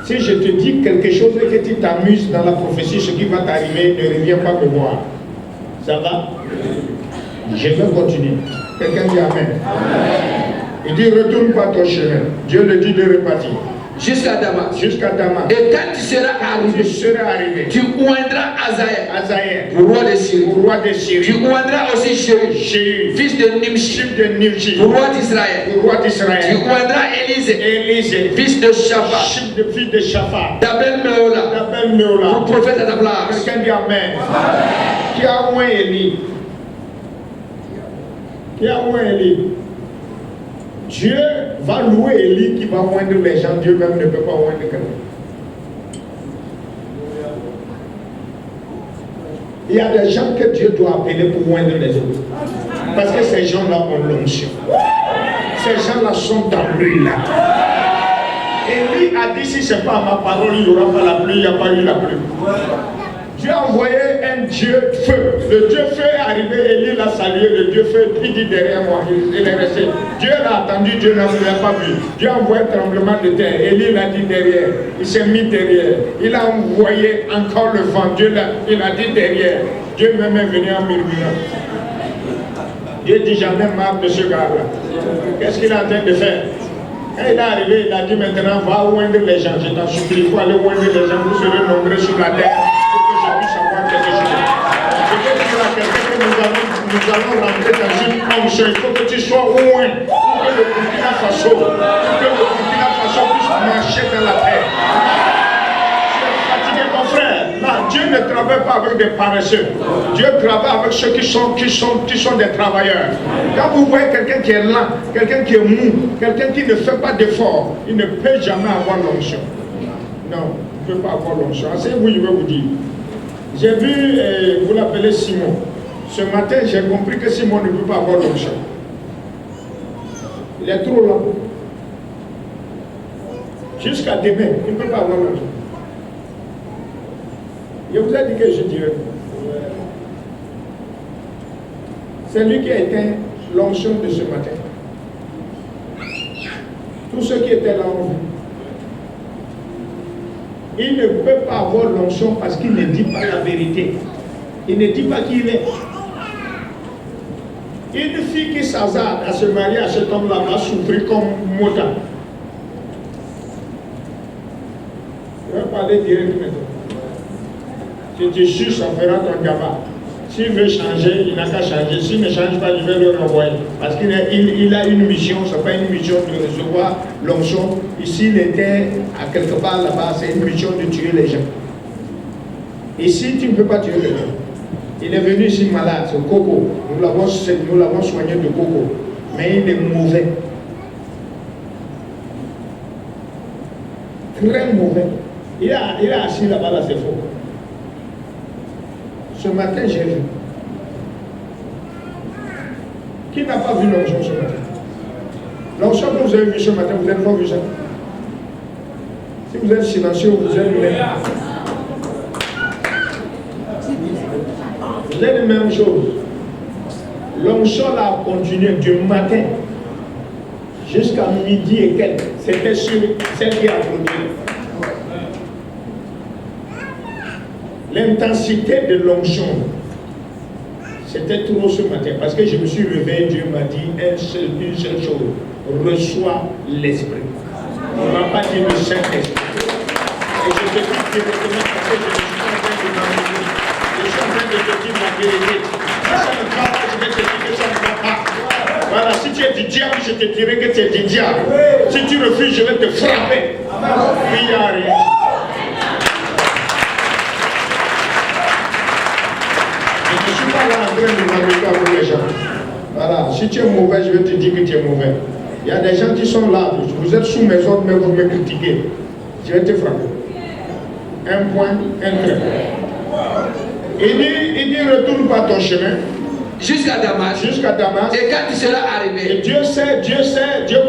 Si je te dis quelque chose et que tu t'amuses dans la prophétie, ce qui va t'arriver, ne reviens pas me voir. Ça va? Je vais continuer. Quelqu'un dit Amen. Il dit retourne pas ton chemin. Dieu le dit de repartir. Jusqu'à Damas. Jusqu'à Damas. Et quand tu seras arrivé, tu oindras Azaël, roi de Syrie. Tu oindras aussi Jéhu, fils de Nimshi, roi d'Israël. Tu oindras Élisée, fils de Shaphat. D'Abel Meola, pour prophète à ta place. Quelqu'un dit Amen. Qui a oint Élie? Qui a oint Élie? Dieu va louer Élie qui va oindre les gens. Dieu même ne peut pas oindre quelqu'un. Il y a des gens que Dieu doit appeler pour oindre les autres. Parce que ces gens-là ont l'onction. Ces gens-là sont dans l'huile. Élie a dit si ce n'est pas ma parole, il n'y aura pas la pluie, il n'y a pas eu la pluie. Dieu a envoyé un Dieu feu. Le Dieu feu est arrivé, Élie l'a salué, le Dieu feu, il dit derrière moi, il est resté. Dieu l'a attendu, Dieu n'a pas vu. Dieu a envoyé un tremblement de terre, Élie l'a dit derrière, il s'est mis derrière. Il a envoyé encore le vent, il a dit derrière. Dieu même est venu en murmurant. Dieu dit j'en ai marre de ce gars-là. Qu'est-ce qu'il est en train de faire? Quand il est arrivé, il a dit maintenant va oindre les gens. Je t'en supplie, il faut aller oindre les gens, vous serez nombreux sur la terre. Nous allons rentrer dans une onction. Il faut que tu sois loin pour que le Burkina Faso puisse marcher dans la terre. Tu es fatigué, mon frère. Là, Dieu ne travaille pas avec des paresseux. Dieu travaille avec ceux qui sont des travailleurs. Quand vous voyez quelqu'un qui est lent, quelqu'un qui est mou, quelqu'un qui ne fait pas d'effort, il ne peut jamais avoir l'onction. Non, il ne peut pas avoir l'onction. Asseyez-vous, je vais vous dire. J'ai vu, vous l'appelez Simon. Ce matin, j'ai compris que Simon ne peut pas avoir l'onction. Il est trop lent. Jusqu'à demain, il ne peut pas avoir l'onction. Je vous ai dit que je dirais. C'est lui qui a éteint l'onction de ce matin. Tous ceux qui étaient là ont vu. Il ne peut pas avoir l'onction parce qu'il ne dit pas la vérité. Il ne dit pas qui il est. Une fille qui s'hasarde à se marier à cet homme-là va souffrir comme Mota. Je vais parler direct maintenant. Si tu suis, ça fera ton gamin. S'il veut changer, il n'a qu'à changer. S'il ne change pas, je vais le renvoyer. Parce qu'il a une mission, ce n'est pas une mission de recevoir l'onction. Ici, il était à quelque part là-bas, c'est une mission de tuer les gens. Ici, tu ne peux pas tuer les gens. Il est venu ici malade, c'est Coco. Nous l'avons soigné de Coco. Mais il est mauvais. Très mauvais. Il est assis là-bas, là, c'est faux. Ce matin, j'ai vu. Qui n'a pas vu l'onction ce matin? L'onction que vous avez vu ce matin, vous n'avez pas vu ça? Si vous êtes silencieux, vous êtes les... Vous êtes la même chose. L'onction là a continué du matin jusqu'à midi et quelques. C'était sur celle qui a produit. L'intensité de l'onction, c'était trop ce matin. Parce que je me suis réveillé, Dieu m'a dit une seule chose. Reçois l'esprit. On ne va pas dire le Saint-Esprit. Et je te dis directement parce que je ne suis pas en train de m'ennuyer. Je suis en train de te dire la vérité. Si ça ne va pas, je vais te dire que ça ne va pas. Voilà, si tu es du diable, je te dirai que tu es du diable. Si tu refuses, je vais te frapper. Il n'y a rien. Je ne suis pas là en train de m'amuser avec les gens. Voilà, si tu es mauvais, je vais te dire que tu es mauvais. Il y a des gens qui sont là, vous êtes sous mes ordres, mais vous me critiquez. Je vais te frapper. Un point, un trait. Il dit retourne par ton chemin. Jusqu'à Damas. Jusqu'à Damas. Et quand tu seras arrivé. Et Dieu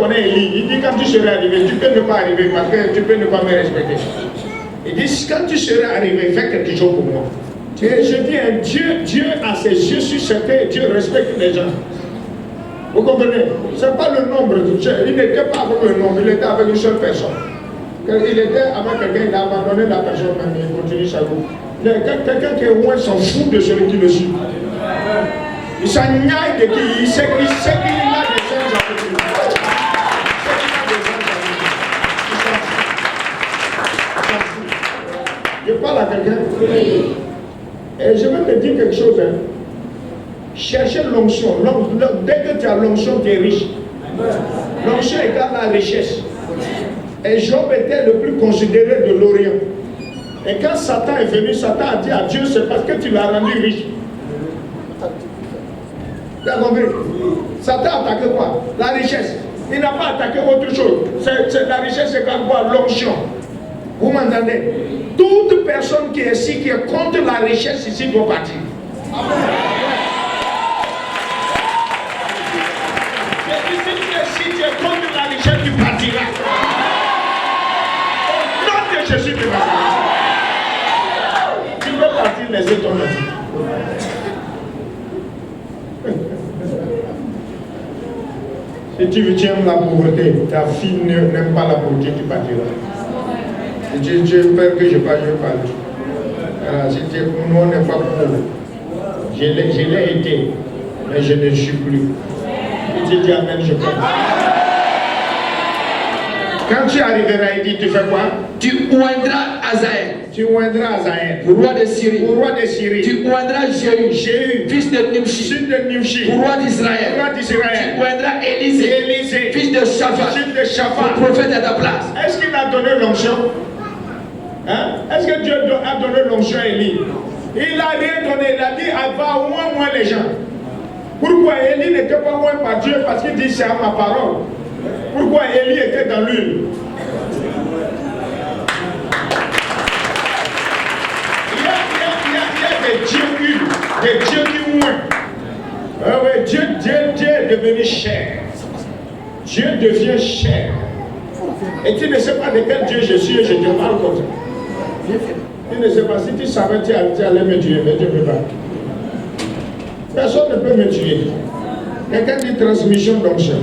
connaît Élie. Il dit quand tu seras arrivé, tu peux ne pas arriver parce que tu peux ne pas me respecter. Il dit quand tu seras arrivé, fais quelque chose pour moi. Et je dis, Dieu a ses yeux sur certains, Dieu respecte les gens. Vous comprenez? Ce n'est pas le nombre. Il n'était pas avec le nombre, il était avec une seule personne. Quand il était avec quelqu'un, il a abandonné la personne, mais il continue sa route. Quelqu'un qui est loin s'en fout de celui qui le suit. Il s'ennuie de qui? Il sait qu'il a des gens avec lui. Je parle à quelqu'un. Et je vais te dire quelque chose. Hein. Cherchez l'onction. Dès que tu as l'onction, tu es riche. L'onction égale la richesse. Et Job était le plus considéré de l'Orient. Et quand Satan est venu, Satan a dit à Dieu, c'est parce que tu l'as rendu riche. Tu as compris? Satan a attaqué quoi? La richesse. Il n'a pas attaqué autre chose. La richesse, c'est quoi? L'onction. Vous m'entendez? Toute personne qui est ici, qui est contre la richesse ici, doit partir. Si tu es contre la richesse, tu partiras. Au nom de Jésus, tu partiras. Tu peux partir, laisser ton avis. Si tu aimes la pauvreté, ta fille n'aime pas la pauvreté, tu partiras. J'espère que je parle. Voilà, nous, on n'est pas pauvres. Je l'ai été, mais je ne suis plus. Et tu dis amen, je parle. Quand tu arriveras, il dit, tu fais quoi? Tu oindras Azaël. Tu oindras Azaël. Roi de Syrie. Roi de Syrie. Tu oindras Jéhu. Fils de Nimshi. Roi d'Israël. Tu oindras Élisée. Fils de Shaphat. Le prophète à ta place. Est-ce qu'il a donné l'onction? Hein? Est-ce que Dieu a donné l'onction à Élie? Il n'a rien donné. Il a dit, va au moins les gens. Pourquoi Élie n'était pas loin par Dieu? Parce qu'il dit, c'est à ma parole. Pourquoi Élie était dans l'huile? Il y a des dieux huiles, des dieux qui ouin. Dieu est devenu chair. Dieu devient chair. Et tu ne sais pas de quel Dieu je suis et je te parle comme ça. Tu ne sais pas, si tu savais, tu allais me tuer, mais Dieu ne peut pas. Personne ne peut me tuer. Quelqu'un dit transmission d'onction.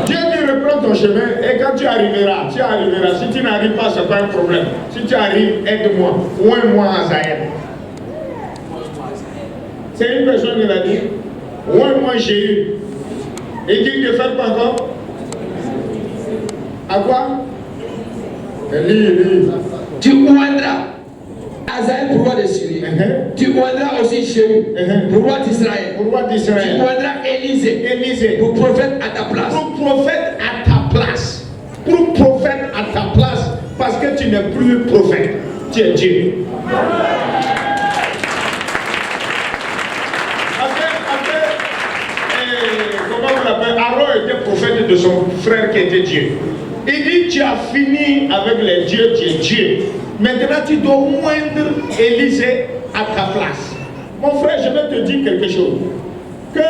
Dieu dit reprends ton chemin et quand tu arriveras. Si tu n'arrives pas, ce n'est pas un problème. Si tu arrives, aide-moi. Oins-moi Azaël. C'est une personne qui l'a dit. Oins-moi Jéhu. Il dit de faire quoi encore? À quoi? Lis. Tu oindras Azaël pour roi de Syrie. Tu oindras aussi Jéhu pour roi d'Israël. Tu oindras Élisée pour prophète à ta place. Pour prophète à ta place. Parce que tu n'es plus prophète. Tu es Dieu. Comment on l'appelle? Aaron était prophète de son frère qui était Dieu. Il dit, tu as fini avec les dieux, tu es Dieu. Maintenant, tu dois moindre Élisée à ta place. Mon frère, je vais te dire quelque chose. Que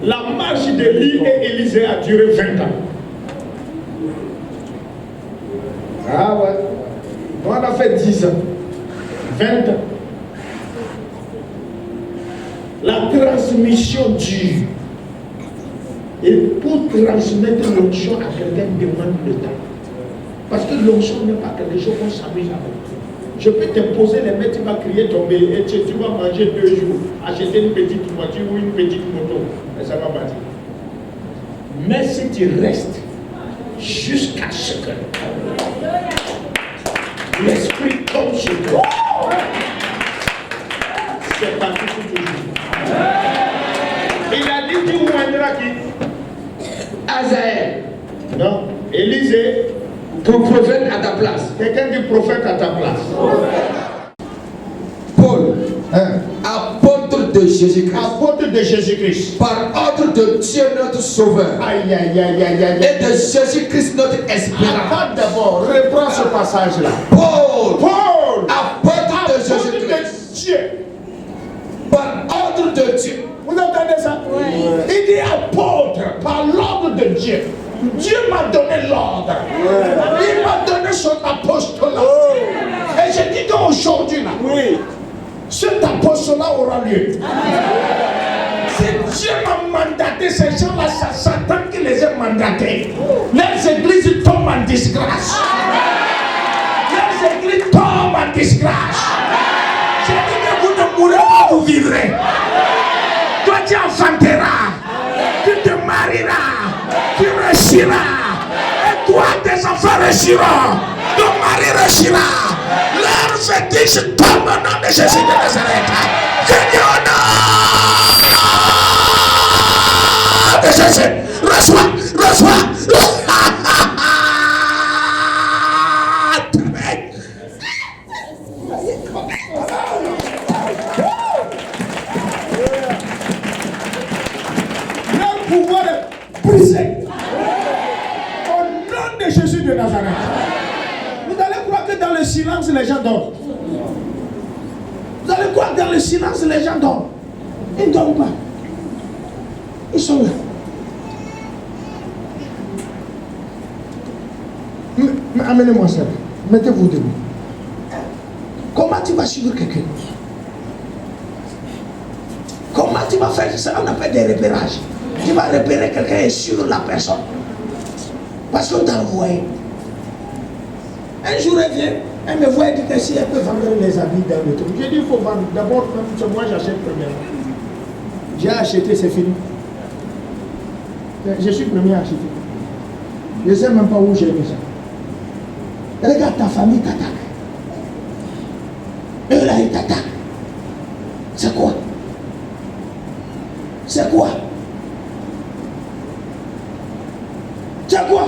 la marche d'Élie et Élisée a duré 20 ans. Ah ouais. On a fait 10 ans. 20 ans. La transmission dure. Et pour transmettre l'onction à quelqu'un demande le temps. Parce que l'onction n'est pas quelque chose qu'on s'amuse avec. Je peux t'imposer les mains, tu vas crier tomber et tu vas manger 2 jours, acheter une petite voiture ou une petite moto. Et ça va partir. Mais si tu restes, jusqu'à ce que l'Esprit tombe sur toi. C'est parti pour toujours. Il a dit tu moindras qui? Azaël. Non, Élisée. Pour prophète à ta place. Quelqu'un qui prophète à ta place. Paul. Apôtre de Jésus-Christ. Apôtre de Jésus-Christ. Par ordre de Dieu notre Sauveur. Aïe, aïe, aïe, aïe, aïe. Et de Jésus-Christ notre espérance. Attends d'abord, reprends ce passage-là. Paul. Apôtre de Jésus-Christ. Dieu. Par ordre de Dieu. Vous entendez ça? Oui. Il dit apôtre par l'ordre de Dieu. Dieu m'a donné l'ordre. Il m'a donné son apostolat. Et je dis qu'aujourd'hui, là, cet apostolat aura lieu. Si Dieu m'a mandaté, ces gens-là, c'est Satan qui les a mandatés. Les églises tombent en disgrâce. Les églises tombent en disgrâce. J'ai dit que vous ne mourrez pas, vous vivrez. Toi, tu enfanteras. Tu te marieras. Tu réussiras. Et toi, tes enfants réussiront. Ton mari réussira. Leurs fétiches tombent au nom de Jésus de Nazareth. Je dis au nom de Jésus. Reçois. Leur pouvoir est brisé. Au nom de Jésus de Nazareth. Vous allez croire que dans le silence, les gens dorment. Vous allez croire que dans le silence, les gens dorment. Ils ne dorment pas. Ils sont là. Mais amenez-moi ça. Mettez-vous debout. Comment tu vas suivre quelqu'un? Comment tu vas faire ça? On appelle des repérages. Tu vas repérer quelqu'un et suivre la personne. Parce qu'on t'a envoyé. Un jour, elle vient, elle me voit et dit que si elle peut vendre les habits dans le truc. J'ai dit, il faut vendre. D'abord, c'est moi j'achète premièrement. J'ai acheté, c'est fini. Je suis premier à acheter. Je ne sais même pas où j'ai mis ça. Regarde, ta famille t'attaque. Eux là, ils t'attaquent. C'est quoi? C'est quoi? C'est quoi?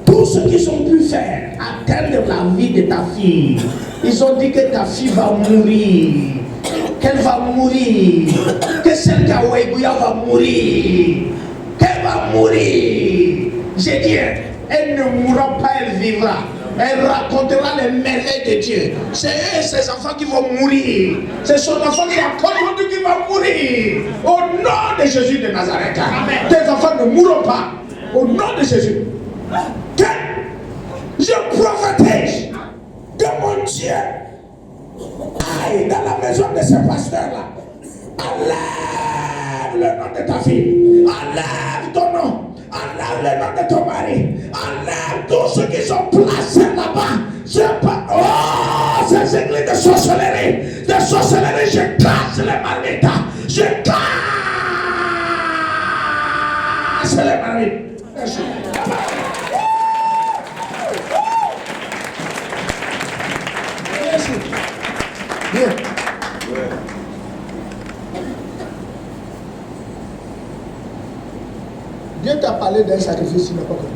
Tous ceux qui ont pu faire atteindre la vie de ta fille, ils ont dit que ta fille va mourir, qu'elle va mourir, que celle qui a Ouaïbouya va mourir, qu'elle va mourir. J'ai dit, elle ne mourra pas, elle vivra. Elle racontera les merveilles de Dieu. C'est eux et ses enfants qui vont mourir. C'est son enfant qui a connu qui va mourir. Au nom de Jésus de Nazareth. Amen. Tes enfants ne mourront pas. Au nom de Jésus. Que je prophétise de mon Dieu. Aille dans la maison de ce pasteur-là. Enlève le nom de ta fille. Enlève ton nom. Enlève le nom de ton mari. Enlève tous ceux qui sont placés là-bas. Oh, ces églises de sorcellerie. De sorcellerie, je casse les marmites. Je casse les marmites. Merci. Merci. Bien. Dieu t'a parlé d'un sacrifice, tu n'as pas compris.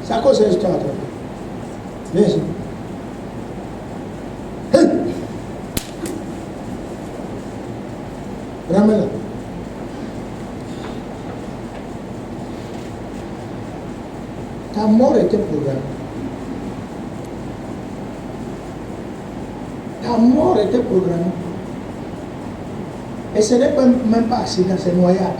C'est à cause de l'histoire. Viens ici. Hey. Ramène-la. Ta mort était programmée. Ta mort était programmée. Et ce n'est même pas accident, c'est noyade.